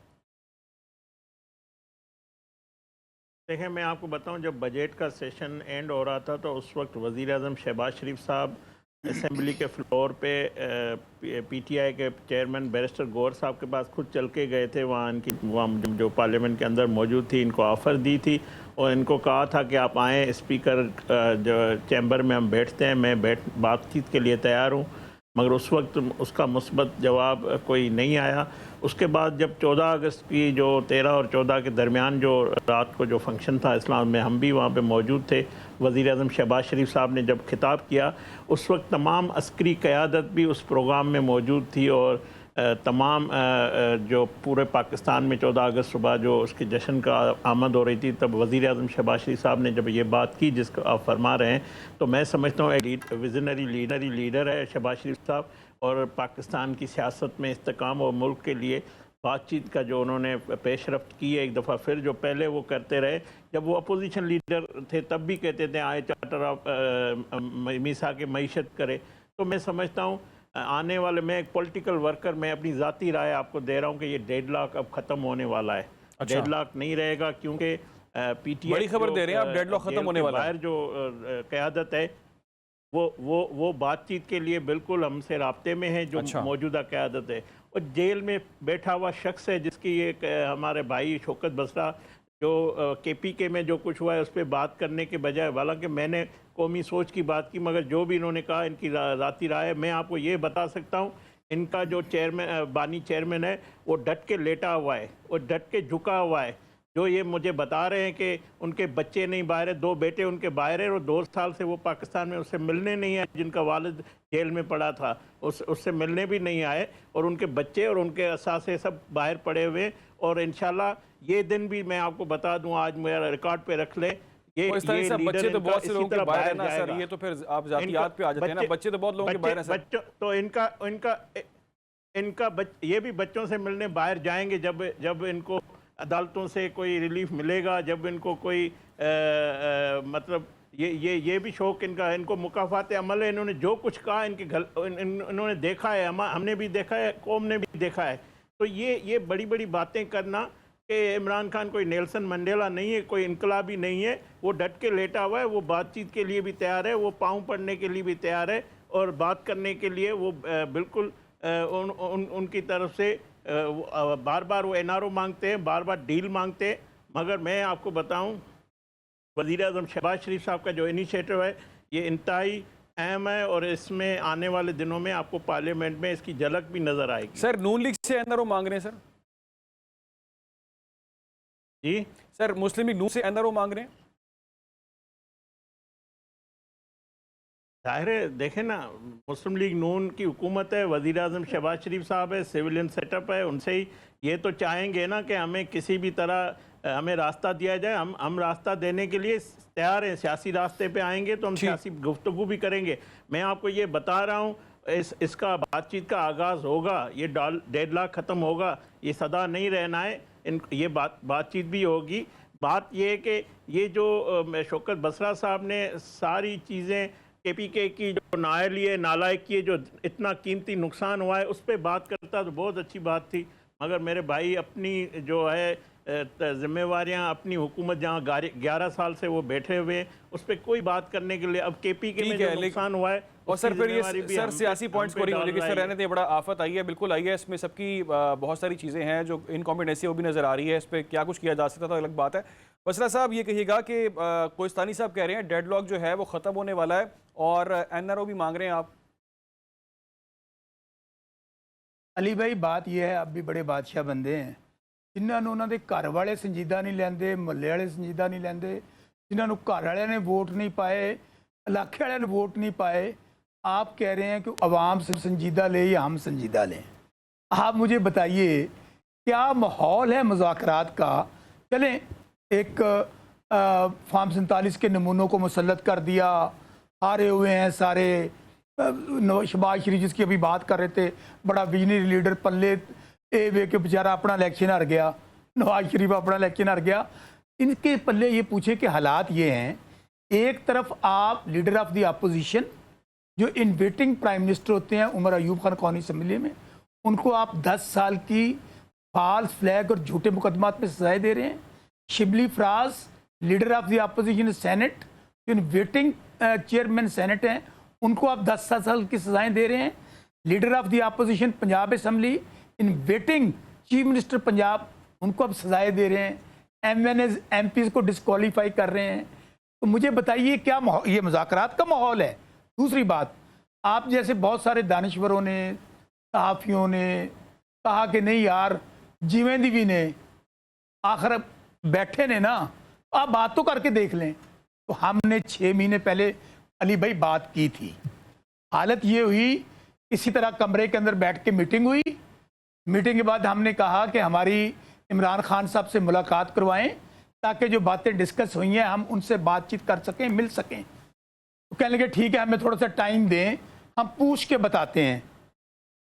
देखें, मैं आपको बताऊं, जब बजट का सेशन एंड हो रहा था तो उस वक्त वज़ीर आज़म शहबाज शरीफ साहब असेंबली के फ्लोर पे पीटीआई के चेयरमैन बैरिस्टर गौर साहब के पास खुद चल के गए थे। वहाँ जो पार्लियामेंट के अंदर मौजूद थी, इनको ऑफ़र दी थी और इनको कहा था कि आप आएँ, स्पीकर जो चैम्बर में हम बैठते हैं, मैं बातचीत के लिए तैयार हूँ। मगर उस वक्त उसका मुस्बत जवाब कोई नहीं आया। उसके बाद जब 14 अगस्त की जो 13 और 14 के दरमियान जो रात को जो फंक्शन था इस्लाम में, हम भी वहाँ पे मौजूद थे। वज़ीर आज़म शहबाज शरीफ साहब ने जब खिताब किया, उस वक्त तमाम अस्करी क़यादत भी उस प्रोग्राम में मौजूद थी और तमाम जो पूरे पाकिस्तान में 14 अगस्त सुबह जो उसके जश्न का आमद हो रही थी, तब वज़ीर आज़म शहबाज शरीफ साहब ने जब ये बात की जिसको आप फरमा रहे हैं, तो मैं समझता हूँ एक विजनरी लीडर है शहबाज शरीफ साहब और पाकिस्तान की सियासत में इस्तेकाम और मुल्क के लिए बातचीत का जो उन्होंने पेशरफ्त की है एक दफ़ा फिर, जो पहले वो करते रहे। जब वो अपोजिशन लीडर थे तब भी कहते थे आए चार्टर ऑफ मीसा के मईशत करे। तो मैं समझता हूँ आने वाले, मैं एक पॉलिटिकल वर्कर, मैं अपनी ज़ाती राय आपको दे रहा हूँ कि ये डेडलॉक अब ख़त्म होने वाला है। अच्छा। डेडलॉक नहीं रहेगा क्योंकि पीटीआई बड़ी खबर दे रहे हैं आप, डेडलॉक खत्म होने वाला है। बाहर जो क़यादत है वो बातचीत के लिए बिल्कुल हमसे राब्ते में है, जो अच्छा। मौजूदा क़यादत है। और जेल में बैठा हुआ शख्स है जिसकी एक हमारे भाई शौकत बसरा जो केपीके में जो कुछ हुआ है उस पर बात करने के बजाय, हालांकि मैंने कौमी सोच की बात की, मगर जो भी इन्होंने कहा इनकी ज़ाती राय है। मैं आपको ये बता सकता हूँ, इनका जो बानी चेयरमैन है वो डट के लेटा हुआ है और डट के झुका हुआ है। जो ये मुझे बता रहे हैं कि उनके बच्चे नहीं बाहर है, 2 बेटे उनके बाहर है और 2 साल से वो पाकिस्तान में उससे मिलने नहीं आए, जिनका वालिद जेल में पड़ा था उससे मिलने भी नहीं आए, और उनके बच्चे और उनके असासे सब बाहर पड़े हुए। और इंशाल्लाह ये दिन भी मैं आपको बता दूं, आज मेरा रिकॉर्ड पे रख ले, ये बच्चे तो बहुत से लोगों के बाहर है ना सर, ये तो फिर आप जातियात पे आ जाते हैं ना, बच्चे तो बहुत लोगों के बाहर हैं सर। बच्चों तो ये भी बच्चों से मिलने बाहर जाएंगे जब इनको अदालतों से कोई रिलीफ मिलेगा, जब इनको कोई मतलब ये भी शौक इनको मुकाफात अमल है। इन्होंने जो कुछ कहा इन्होंने देखा है, हमने भी देखा है, कौम ने भी देखा है। तो ये बड़ी बड़ी बातें करना कि इमरान खान कोई नेल्सन मंडेला नहीं है, कोई इनकलाबी नहीं है, वो डट के लेटा हुआ है, वो बातचीत के लिए भी तैयार है, वो पाँव पड़ने के लिए भी तैयार है और बात करने के लिए वो बिल्कुल उनकी तरफ से बार बार वो एनआरओ मांगते हैं, बार बार डील मांगते हैं। मगर मैं आपको बताऊं, वज़ीर आज़म शहबाज शरीफ साहब का जो इनिशिएटिव है ये इंतहाई अहम है और इसमें आने वाले दिनों में आपको पार्लियामेंट में इसकी झलक भी नज़र आएगी। सर नून लीग से एनआरओ मांग रहे हैं सर? जी सर, मुस्लिम लीग नून से एनआरओ मांग रहे हैं? जाहिर है, देखें ना, मुस्लिम लीग नून की हुकूमत है, वज़ीर आज़म शहबाज शरीफ साहब है, सिविलियन सेटअप है, उनसे ही ये तो चाहेंगे ना कि हमें किसी भी तरह हमें रास्ता दिया जाए। हम रास्ता देने के लिए तैयार हैं, सियासी रास्ते पे आएंगे तो हम सियासी गुफ्तगू भी करेंगे। मैं आपको ये बता रहा हूँ, इसका बातचीत का आगाज़ होगा, ये डेडलॉक ख़त्म होगा, ये सदा नहीं रहना है, ये बातचीत भी होगी। बात ये है कि ये जो शौकत बसरा साहब ने सारी चीज़ें केपीके की जो नालायक की जो इतना कीमती नुकसान हुआ है उस पर बात करता तो बहुत अच्छी बात थी। मगर मेरे भाई अपनी जो है जिम्मेवारियां, अपनी हुकूमत जहाँ 11 साल से वो बैठे हुए हैं उस पर कोई बात करने के लिए, अब केपीके में जो नुकसान हुआ है और सर फिर ये सर सियासी पॉइंट्स को नहीं होगी सर, रहने दे, बड़ा आफत आई है, बिल्कुल आई है, इसमें सबकी बहुत सारी चीज़ें हैं जो इनकॉम्पिटेंसी वो भी नज़र आ रही है, इस पर क्या कुछ किया जा सकता था अलग बात है। बसरा साहब ये कहिएगा कि कोहिस्तानी साहब कह रहे हैं डेडलॉक जो है वो ख़त्म होने वाला है और एनआरओ भी मांग रहे हैं आप। अली भाई बात यह है, आप भी बड़े बादशाह बंदे हैं, जिन्होंने उन्होंने घर वाले संजीदा नहीं लेंदे, मोहल्ले वाले संजीदा नहीं लेंदे, जिन्होंने घर वाले ने वोट नहीं पाए, इलाके वाले ने वोट नहीं पाए, आप कह रहे हैं कि अवाम से संजीदा ले या हम संजीदा लें। आप मुझे बताइए क्या माहौल है मुज़ाकरात का? चलें, एक फार्म 47 के नमूनों को मुसल्लत कर दिया, हारे हुए हैं सारे। शहबाज शरीफ जिसकी अभी बात कर रहे थे, बड़ा विजनरी लीडर, पल्ले ये वे के बेचारा अपना इलेक्शन हार गया, नवाज शरीफ अपना इलेक्शन हार गया। इनके पल्ले ये पूछे कि हालात ये हैं, एक तरफ आप लीडर ऑफ द अपोजिशन जो इन वेटिंग प्राइम मिनिस्टर होते हैं उमर अयूब खान कौनी असम्बली में, उनको आप 10 साल की फॉल्स फ्लैग और झूठे मुकदमात में सजाएं दे रहे हैं। Shibli Faraz leader of the opposition senate जो इन वेटिंग चेयरमैन सेनेट हैं उनको आप 10 साल की सजाएं दे रहे हैं। Leader of the opposition Punjab assembly in waiting chief minister Punjab उनको आप सजाएं दे रहे हैं। MNs MPs को डिस्क्वालीफाई कर रहे हैं। तो मुझे बताइए क्या ये मुज़ाकरात का माहौल है? दूसरी बात, आप जैसे बहुत सारे दानिश्वरों ने, सहाफ़ियों ने कहा कि नहीं यार जिवें दी भी ने आखिर बैठे ने ना, आप बात तो करके देख लें। तो हमने 6 महीने पहले अली भाई बात की थी। हालत ये हुई, इसी तरह कमरे के अंदर बैठ के मीटिंग हुई। मीटिंग के बाद हमने कहा कि हमारी इमरान खान साहब से मुलाकात करवाएं ताकि जो बातें डिस्कस हुई हैं हम उनसे बातचीत कर सकें, मिल सकें। तो कहने लगे ठीक है, हमें थोड़ा सा टाइम दें, हम पूछ के बताते हैं।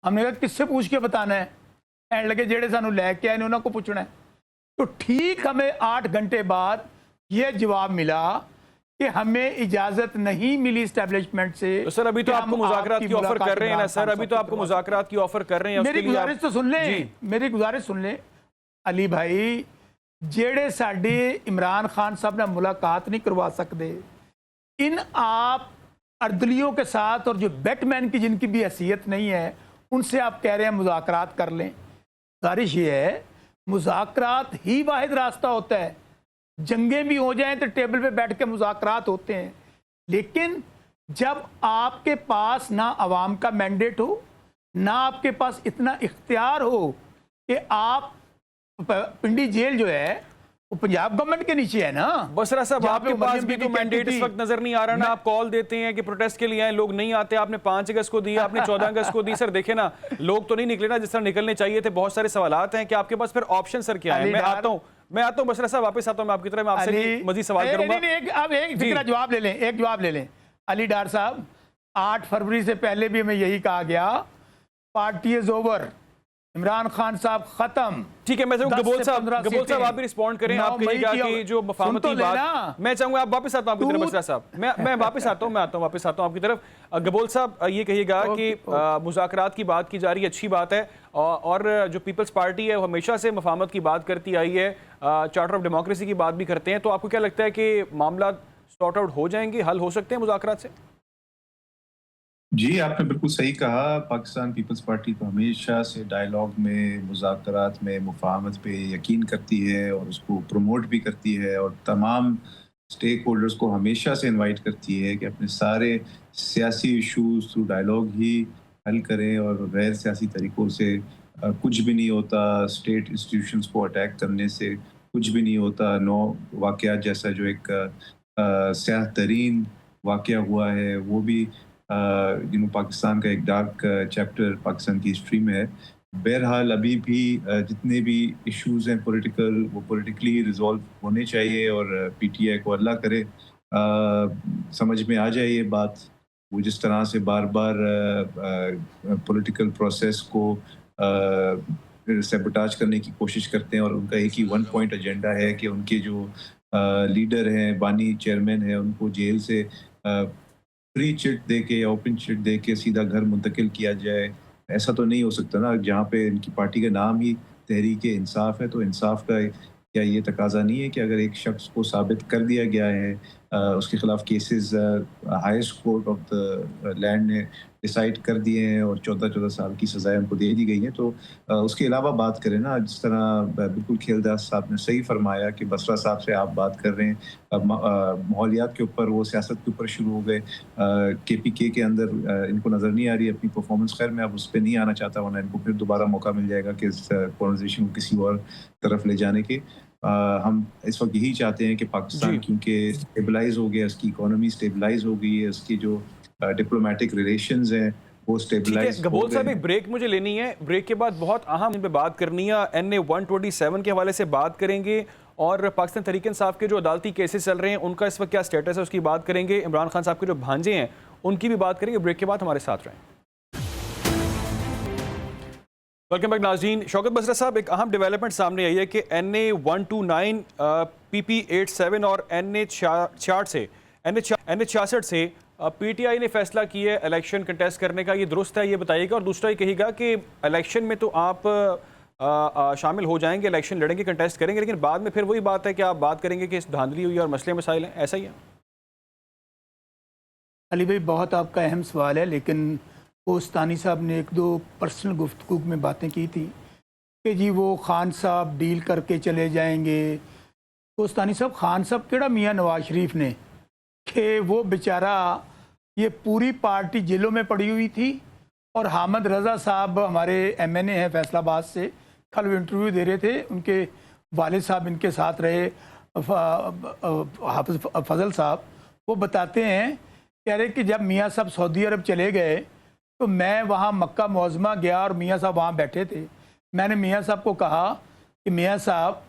हमने कहा किससे पूछ के बताना है? कहने लगे जेड़े सानू लैके आए उन्होंने को पूछना है। तो ठीक हमें 8 घंटे बाद यह जवाब मिला कि हमें इजाजत नहीं मिली इस्टेब्लिशमेंट से। तो सर अभी तो आपको मुज़ाकरात की ऑफर कर रहे हैं ना सर, अभी तो आपको मुज़ाकरात की ऑफर कर रहे हैं। मेरी गुजारिश तो सुन लें, मेरी गुजारिश सुन लें अली भाई, जेड़े साडे इमरान खान साहब ने मुलाकात नहीं करवा सकते, इन आप अर्दलियों के साथ और जो बैटमैन की जिनकी भी हैसियत नहीं है उनसे आप कह रहे हैं मुज़ाकरात कर लें। गुजारिश ये है, मुज़ाकरात ही वाहिद रास्ता होता है। जंगें भी हो जाएं तो टेबल पे बैठ के मुज़ाकरात होते हैं, लेकिन जब आपके पास ना अवाम का मैंडेट हो, ना आपके पास इतना इख्तियार हो कि आप पिंडी जेल जो है वो पंजाब गवर्नमेंट के नीचे है ना। बसरा साहब आपके पास भी तो मैंडेट इस वक्त नजर नहीं आ रहा ना। आप कॉल देते हैं कि प्रोटेस्ट के लिए आए, लोग नहीं आते। आपने 5 अगस्त को दिया, आपने 14 अगस्त को दी। सर देखे ना, लोग तो नहीं निकले ना जिस तरह निकलने चाहिए थे। बहुत सारे सवालात हैं कि आपके पास फिर ऑप्शन सर क्या है? मैं आता हूँ बसरा साहब, वापस आता हूँ मैं आपकी तरह। मैं आपसे मजीद सवाल करूंगा। अब एक जवाब ले लें, एक जवाब ले लें। अली डार साहब, 8 फरवरी से पहले भी हमें यही कहा गया, party is over, Imran Khan साहब खत्म। ठीक है, मैं गबोल साहब आप भी रिस्पॉन्ड करें। आप कहिएगा कि जो मफाहमती बात, मैं चाहूंगा आप वापस आता हूं आपकी तरफ बसरा साहब। मैं वापस आता हूं आपकी तरफ। गबोल साहब ये कहिएगा कि मुज़ाकरात की बात की जा रही है, अच्छी बात है, और जो पीपल्स पार्टी है वो हमेशा से मफाहमत की बात करती आई है, चार्टर ऑफ डेमोक्रेसी की बात भी करते हैं। तो आपको क्या लगता है कि मामला सॉर्ट आउट हो जाएंगे, हल हो सकते हैं मुज़ाकरात से? जी, आपने बिल्कुल सही कहा। पाकिस्तान पीपल्स पार्टी तो हमेशा से डायलॉग में, मुज़ाकरात में, मुफाहमत पे यकीन करती है और उसको प्रमोट भी करती है, और तमाम स्टेक होल्डर्स को हमेशा से इनवाइट करती है कि अपने सारे सियासी इशूज़ थ्रू डायलॉग ही हल करें, और गैर सियासी तरीक़ों से कुछ भी नहीं होता। स्टेट इंस्टीट्यूशंस को अटैक करने से कुछ भी नहीं होता। 9 वाक़यात जैसा जो एक स्याह तरीन वाक़या हुआ है, वो भी पाकिस्तान का एक डार्क चैप्टर पाकिस्तान की हिस्ट्री में है। बहरहाल अभी भी जितने भी इश्यूज़ हैं पॉलिटिकल, वो पॉलिटिकली ही रिजॉल्व होने चाहिए, और PTI को अल्लाह करे समझ में आ जाए ये बात। वो जिस तरह से बार बार पॉलिटिकल प्रोसेस को सैबोटाज करने की कोशिश करते हैं, और उनका एक ही 1 पॉइंट एजेंडा है कि उनके जो लीडर हैं, बानी चेयरमैन हैं, उनको जेल से फ्री चिट दे के या ओपन चिट दे के सीधा घर मुंतकिल किया जाए। ऐसा तो नहीं हो सकता ना, जहाँ पे इनकी पार्टी का नाम ही तहरीक इंसाफ है। तो इंसाफ का क्या ये तकाजा नहीं है कि अगर एक शख्स को साबित कर दिया गया है, उसके खिलाफ cases highest court of the land ने डिसाइड कर दिए हैं और 14-14 साल की सज़ाएं उनको दे दी गई हैं, तो उसके अलावा बात करें ना, जिस तरह बिल्कुल खेलदास साहब ने सही फरमाया कि बसरा साहब से आप बात कर रहे हैं माहौलियात के ऊपर, वो सियासत के ऊपर शुरू हो गए। KPK के अंदर इनको नज़र नहीं आ रही अपनी परफॉर्मेंस। खैर मैं अब उस पर नहीं आना चाहता, वरना इनको फिर दोबारा मौका मिल जाएगा कि इस कॉन्वर्सेशन को किसी और तरफ ले जाने के। हम इस वक्त यही चाहते हैं कि पाकिस्तान क्योंकि स्टेबलाइज हो गया, उसकी इकोनॉमी स्टेबलाइज हो गई है, उसकी जो डिप्लोमेटिक रिलेशंस हैं वो स्टेबलाइज। गबोल साहब एक ब्रेक मुझे लेनी है, ब्रेक के बाद बहुत अहम इन पे बात करनी है। NA 127 के हवाले से बात करेंगे, और पाकिस्तान तहरीक इंसाफ के जो अदालती केसेस चल रहे हैं उनका इस वक्त क्या स्टेटस है उसकी बात करेंगे। इमरान खान साहब के जो भांजे हैं उनकी भी बात करेंगे। ब्रेक के बाद हमारे साथ रहें। वेलकम बैक नाज़रीन। शौकत बसरा साहब, एक अहम डेवलपमेंट सामने आई है कि NA-129, PP-87 और NH-66 से PTI ने फैसला किया है इलेक्शन कंटेस्ट करने का। ये दुरुस्त है, ये बताइएगा। और दूसरा ये कहिएगा कि इलेक्शन में तो आप शामिल हो जाएंगे, इलेक्शन लड़ेंगे, कंटेस्ट करेंगे, लेकिन बाद में फिर वही बात है कि आप बात करेंगे कि धांधली हुई और मसले मसाइल हैं, ऐसा ही है? अली भाई, बहुत आपका अहम सवाल है, लेकिन कोस्तानी साहब ने एक दो पर्सनल गुफ्तगू में बातें की थी कि जी वो खान साहब डील करके चले जाएंगे। कोस्तानी साहब, खान साहब केड़ा मियाँ नवाज शरीफ ने कि वो बेचारा ये पूरी पार्टी जेलों में पड़ी हुई थी, और हामिद रज़ा साहब हमारे MNA हैं फैसलाबाद से, कल वो इंटरव्यू दे रहे थे, उनके वालिद साहब इनके साथ रहे, हाफिज फजल साहब, वो बताते हैं, कह रहे कि जब मियाँ साहब सऊदी अरब चले गए तो मैं वहाँ मक्का मुअज़्ज़मा गया और मियाँ साहब वहाँ बैठे थे। मैंने मियाँ साहब को कहा कि मियाँ साहब,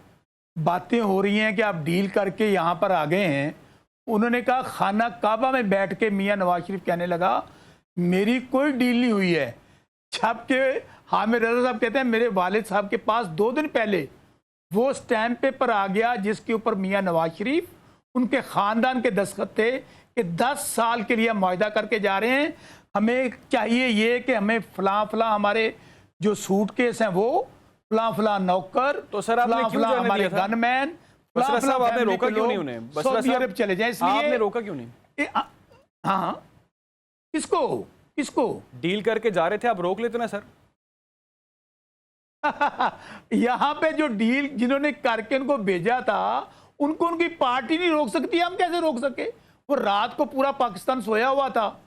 बातें हो रही हैं कि आप डील करके यहाँ पर आ गए हैं। उन्होंने कहा, खाना काबा में बैठ के मियाँ नवाज शरीफ कहने लगा मेरी कोई डील नहीं हुई है। जबकि हामिद रज़ा साहब कहते हैं मेरे वालिद साहब के पास 2 दिन पहले वो स्टैम्प पेपर आ गया जिसके ऊपर मियाँ नवाज शरीफ उनके ख़ानदान के दस्तखत थे कि 10 साल के लिए मुआहदा करके जा रहे हैं। हमें चाहिए ये कि हमें फलां फलां हमारे जो सूटकेस हैं वो फलां फलां नौकर, तो सर आपने क्यों जाने हमारे दिया था? गनमैन, बसरा साहब, आपने रोका क्यों नहीं उन्हें? बसरा सऊदी साहब, अरब चले जाएं, इसलिए आपने रोका क्यों नहीं? हाँ, किसको किसको डील करके जा रहे थे, आप रोक लेते ना सर। यहाँ पे जो डील जिन्होंने करके उनको भेजा था उनको उनकी पार्टी नहीं रोक सकती, हम कैसे रोक सके? वो रात को पूरा पाकिस्तान सोया हुआ था,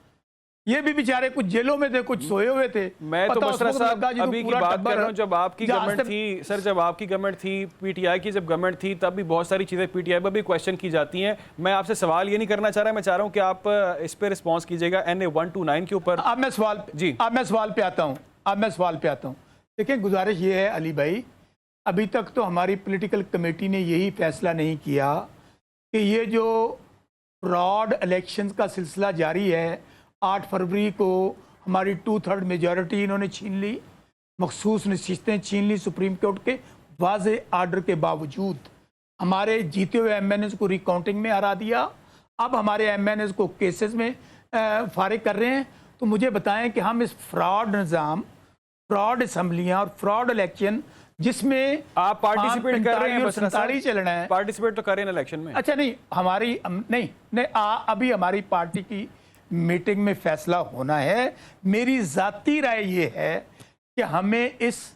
ये भी बेचारे कुछ जेलों में थे, कुछ सोए हुए थे। मैं तो बसरा साहब अभी की बात कर रहा हूँ, जब आपकी गवर्नमेंट जब थी सर, जब आपकी गवर्नमेंट थी, PTI की जब गवर्नमेंट थी, तब भी बहुत सारी चीज़ें PTI पर भी क्वेश्चन की जाती हैं। मैं आपसे सवाल ये नहीं करना चाह रहा, मैं चाह रहा हूँ कि आप इस पर रिस्पॉन्स कीजिएगा NA-129 के ऊपर। अब मैं सवाल पे आता हूँ। देखिए, गुजारिश ये है अली भाई, अभी तक तो हमारी पॉलिटिकल कमेटी ने यही फैसला नहीं किया कि ये जो फ्रॉड इलेक्शंस का सिलसिला जारी है, 8 फरवरी को हमारी 2/3 मेजॉरिटी इन्होंने छीन ली, मखसूस नशिस्तें छीन ली सुप्रीम कोर्ट के वाज़े आर्डर के बावजूद, हमारे जीते हुए MNAs को रिकाउंटिंग में हरा दिया, अब हमारे MNAs को केसेस में फारिग कर रहे हैं। तो मुझे बताएं कि हम इस फ्रॉड निज़ाम, फ्रॉड असम्बलियाँ और फ्रॉड इलेक्शन जिसमें आप पार्टिसिपेट कर रहे हैं, बसरा साहब चलना है, पार्टिसिपेट तो करें इलेक्शन में। अच्छा नहीं, हमारी नहीं अभी हमारी पार्टी की मीटिंग में फैसला होना है। मेरी जाती राय ये है कि हमें इस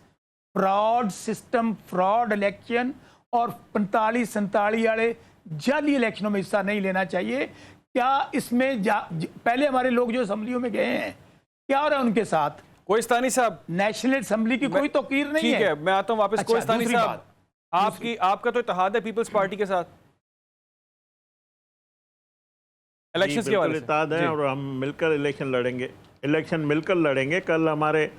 फ्रॉड सिस्टम, फ्रॉड इलेक्शन और 45-47 वाले जाली इलेक्शनों में हिस्सा नहीं लेना चाहिए। क्या इसमें पहले हमारे लोग जो असम्बलियों में गए हैं, क्या हो रहा है उनके साथ? कोहिस्तानी साहब, नेशनल असम्बली की कोई तौकीर नहीं है। ठीक है, मैं आता हूं वापस। अच्छा, कोहिस्तानी दूसरी साहब, आपका तो इत्तेहाद है पीपल्स पार्टी के साथ इलेक्शंस के हवाले से? इत्तेहाद है और हम मिलकर इलेक्शन मिलकर लड़ेंगे। कल हमारे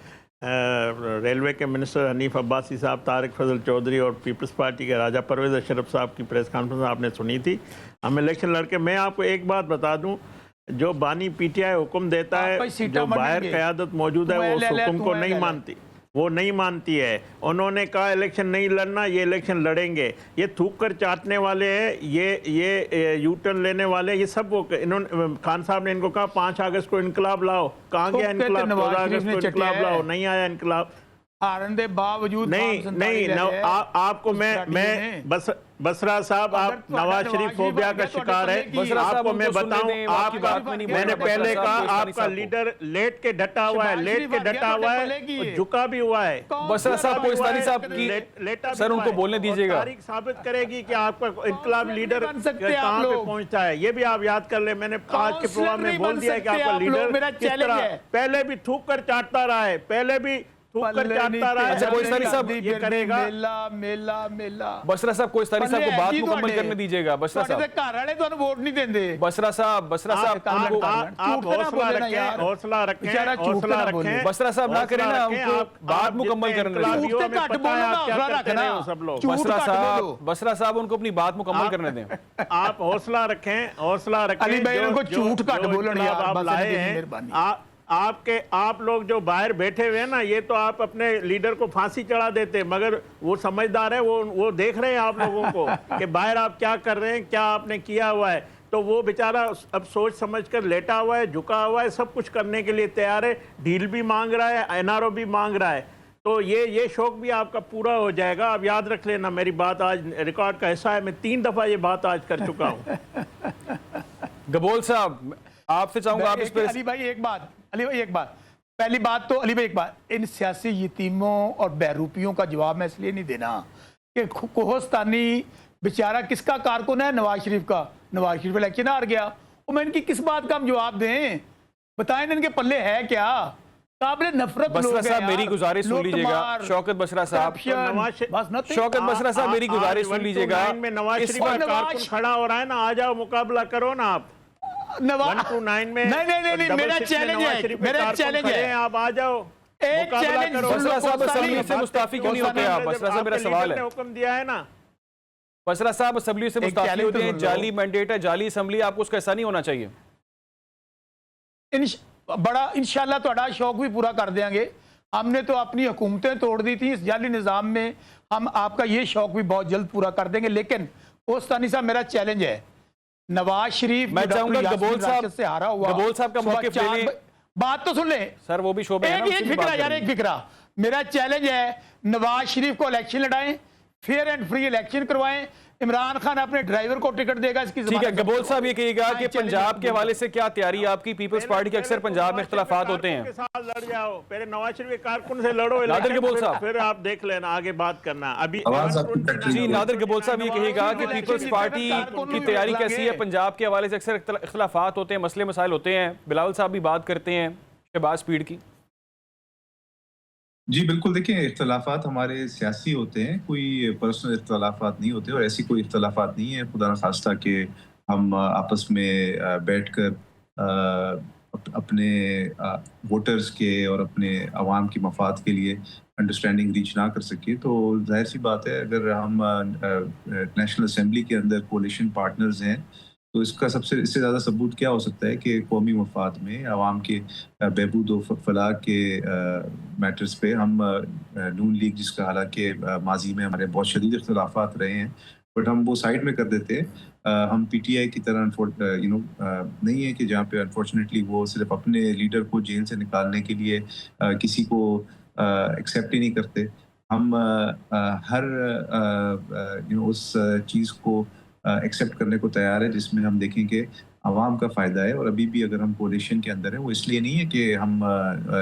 रेलवे के मिनिस्टर हनीफ अब्बासी साहब, तारिक फजल चौधरी और पीपल्स पार्टी के राजा परवेज अशरफ साहब की प्रेस कॉन्फ्रेंस आपने सुनी थी। हम इलेक्शन लड़के, मैं आपको एक बात बता दूं, जो बानी PTI हुक्म देता है, जो बाहर क़यादत मौजूद है, वो उस हुक्म को नहीं मानती, वो नहीं मानती है। उन्होंने कहा इलेक्शन नहीं लड़ना, ये इलेक्शन लड़ेंगे। ये थूक कर चाटने वाले हैं, ये यू टर्न लेने वाले, ये सब वो इन्होंने, खान साहब ने इनको कहा 5 अगस्त को इनकलाब लाओ, कहाँ गया इनकलाब? 14 अगस्त को इनकलाब लाओ, नहीं आया इनकलाब। हारने के बावजूद नहीं, आपको मैं बसरा साहब, आप नवाज शरीफ फोबिया का शिकार है। आपको मैं बताऊं, आपका मैंने पहले कहा, आपका लीडर लेट के डटा हुआ है, झुका भी हुआ है। बसरा साहब, कोहिस्तानी साहब की सर उनको बोलने दीजिएगा। तारीख साबित करेगी कि आपका इनकलाब लीडर कहाँ पे पहुंचता है, ये भी आप याद कर ले। मैंने आज के प्रोग्राम में बोल दिया कि आपका लीडर किस तरह पहले भी थूक कर चाटता रहा है, पहले भी अच्छा, कोहिस्तानी साहब ये करेगा। बसरा साहब, कोहिस्तानी साहब को बात मुकम्मल करने दीजिएगा। बसरा साहब, वोट नहीं देंगे। बसरा साहब, आप हौसला रखें, हौसला रखें। बसरा साहब ना करें ना, उनको बात मुकम्मल करने दें। बसरा साहब, उनको अपनी बात मुकम्मल करने दें। आप हौसला रखें, अली भाई, उनको झूठ घट बोलने आप लाए हैं, आप लोग जो बाहर बैठे हुए हैं ना, ये तो आप अपने लीडर को फांसी चढ़ा देते, मगर वो समझदार है, वो देख रहे हैं आप लोगों को कि बाहर आप क्या कर रहे हैं, क्या आपने किया हुआ है। तो वो बेचारा अब सोच समझकर लेटा हुआ है, झुका हुआ है, सब कुछ करने के लिए तैयार है, डील भी मांग रहा है, एनआरओ भी मांग रहा है। तो ये शौक भी आपका पूरा हो जाएगा। अब याद रख लेना, मेरी बात आज रिकॉर्ड का हिस्सा है, मैं 3 दफा ये बात आज कर चुका हूँ। गबोल साहब, आपसे चाहूंगा आप इस पर। अली भाई एक बात, पहली बात तो अली भाई एक बात, इन सियासी यतीमों और बहरूपियों का जवाब मैं इसलिए नहीं देना कि कोहस्तानी बेचारा किसका कारकुन है, नवाज शरीफ का। नवाज शरीफ इलेक्शन हार गया, और मैं इनकी किस बात का हम जवाब दें? बताएं इनके पल्ले है क्या? काबिल नफरत लोग बसरा हैं साहब, यार। मेरी गुजारिश सुन लीजिएगा। लूटमार, शौकत बसरा साहब, corruption, शौकत बसरा साहब, मेरी गुजारिश सुन लीजिएगा। में नवाज शरीफ का कारकुन खड़ा हो रहा है ना, आ जाओ मुकाबला करो ना आप। 129 में नहीं, मेरा चैलेंज है, मेरा चैलेंज है, आप आ जाओ, एक चैलेंज करो। बसरा साहब, असेंबली से मुस्ताफी क्यों नहीं होते आप? बसरा साहब, मेरा सवाल है। हुक्म दिया है ना, बसरा साहब, असेंबली से मुस्ताफी challenge होते तो हैं, सुन लो। जाली मैंडेट है, जाली असेंबली, आपको उसका ऐसा नहीं होना चाहिए। बड़ा इंशाल्लाह ਤੁਹਾਡਾ शौक भी पूरा कर देंगे। हमने तो अपनी हुकूमतें तोड़ दी थी, इस जाली निज़ाम में हम आपका ये शौक भी बहुत जल्द पूरा कर देंगे। लेकिन कोहस्तानी साहब, मेरा चैलेंज है, नवाज शरीफ मैं चाहूंगा गबोल साहब से हारा हुआ, गबोल साहब का मौक़िफ़ ले लें। बात तो सुन ले सर, वो भी शोबे है ना, एक फिक्रा यार, एक फिक्रा। मेरा चैलेंज है, नवाज शरीफ को इलेक्शन लड़ाएं, फेयर एंड फ्री इलेक्शन करवाएं, इमरान खान अपने ड्राइवर को टिकट देगा, इसकी ठीक है। गबोल साहब, ये कहिएगा कि पंजाब के हवाले से क्या तैयारी आपकी? पीपल्स पार्टी के अक्सर पंजाब में इख्तलाफात होते हैं। लड़ जाओ, पहले नवाज शरीफ के कारकुन से लड़ो, नादिर गबोल साहब, फिर आप देख लेना, आगे बात करना। अभी जी, नादिर गबोल साहब, ये कहिएगा कि पीपल्स पार्टी की तैयारी कैसी है? पंजाब के हवाले से अक्सर इख्तलाफात होते हैं, मसले मसाइल होते हैं, बिलावल साहब भी बात करते हैं शहबाज स्पीड की। जी बिल्कुल, देखिए इख्तलाफात हमारे सियासी होते हैं, कोई पर्सनल इख्तलाफात नहीं होते, और ऐसी कोई इख्तलाफात नहीं है खुदा न खास्ता कि हम आपस में बैठकर अपने वोटर्स के और अपने अवाम के मफाद के लिए अंडरस्टैंडिंग रीच ना कर सके। तो जाहिर सी बात है, अगर हम नेशनल असेंबली के अंदर कोalition पार्टनर्स हैं, तो इससे ज़्यादा सबूत क्या हो सकता है कि कौमी मफाद में आवाम के बहबूद व फलाह के मैटर्स पे हम नून लीग, जिसका हालांकि माजी में हमारे बहुत शदीद इख्तलाफात रहे हैं, बट हम वो साइड में कर देते हैं। हम पीटीआई की तरह नहीं है कि जहाँ पे अनफॉर्चुनेटली वो सिर्फ अपने लीडर को जेल से निकालने के लिए किसी को एक्सेप्ट ही नहीं करते। हम हर उस चीज़ को एक्सेप्ट करने को तैयार है जिसमें हम देखें कि आवाम का फ़ायदा है। और अभी भी अगर हम कोalition के अंदर हैं, वो इसलिए नहीं है कि हम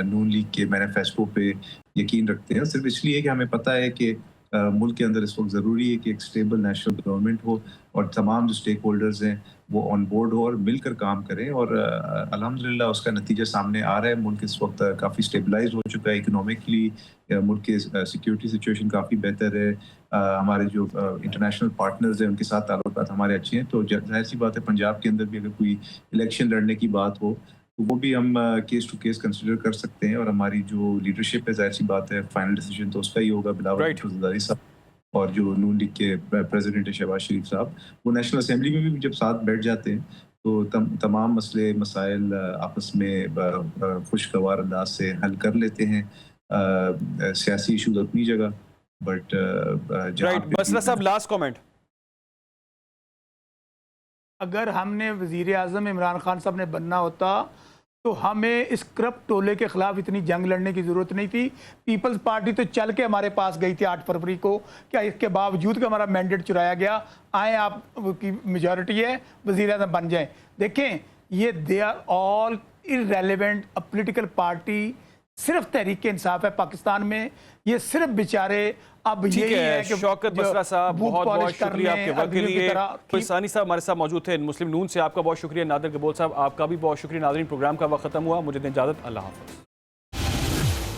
नून लीग के मैनिफेस्टो पे यकीन रखते हैं, सिर्फ इसलिए कि हमें पता है कि मुल्क के अंदर इस वक्त ज़रूरी है कि एक स्टेबल नेशनल गवर्नमेंट हो और तमाम जो स्टेक होल्डर्स हैं वो ऑन बोर्ड हो और मिलकर काम करें। और अल्हम्दुलिल्लाह उसका नतीजा सामने आ रहा है। मुल्क इस वक्त काफ़ी स्टेबलाइज हो चुका है इकोनॉमिकली, मुल्क के सिक्योरिटी सिचुएशन काफ़ी बेहतर है, हमारे जो इंटरनेशनल पार्टनर्स हैं उनके साथ ताल्लुकात हमारे अच्छे हैं। तो जाहिर सी बात है, पंजाब के अंदर भी अगर कोई इलेक्शन लड़ने की बात हो तो वो भी हम केस टू केस कंसिडर कर सकते हैं। और हमारी जो लीडरशिप है, जाहिर सी बात है, फाइनल डिसीजन तो उसका ही होगा, बिलावल भुट्टो ज़रदारी साहब और जो नून लीग के प्रेसिडेंट है शहबाज शरीफ साहब, वो नेशनल असेंबली में भी जब साथ बैठ जाते हैं तो तमाम मसले मसाइल आपस में खुशगवार अंदाज से हल कर लेते हैं। सियासी इशूज अपनी जगह, बट बसरा साहब, लास्ट कमेंट। अगर हमने वजीर आज़म इमरान खान साहब ने बनना होता तो हमें इस करप्ट टोले के खिलाफ इतनी जंग लड़ने की ज़रूरत नहीं थी। पीपल्स पार्टी तो चल के हमारे पास गई थी 8 फरवरी को, क्या इसके बावजूद कि हमारा मैंडेट चुराया गया, आए आप की मेजॉरिटी है, वज़ीर आज़म बन जाएं। देखें, ये they are all irrelevant a political party. सिर्फ तहरीक इंसाफ है पाकिस्तान में, ये सिर्फ बेचारे अब यही है कि शौकत बसरा साहब, बहुत बहुत शुक्रिया आपके वक्त के लिए। फैसानी साहब हमारे साथ मौजूद थे मुस्लिम नून से, आपका बहुत शुक्रिया। नादिर गबोल साहब, आपका भी बहुत शुक्रिया। नाज़रीन, प्रोग्राम का वक्त खत्म हुआ, मुझे दें इजाज़त, अल्लाह हाफ़िज़।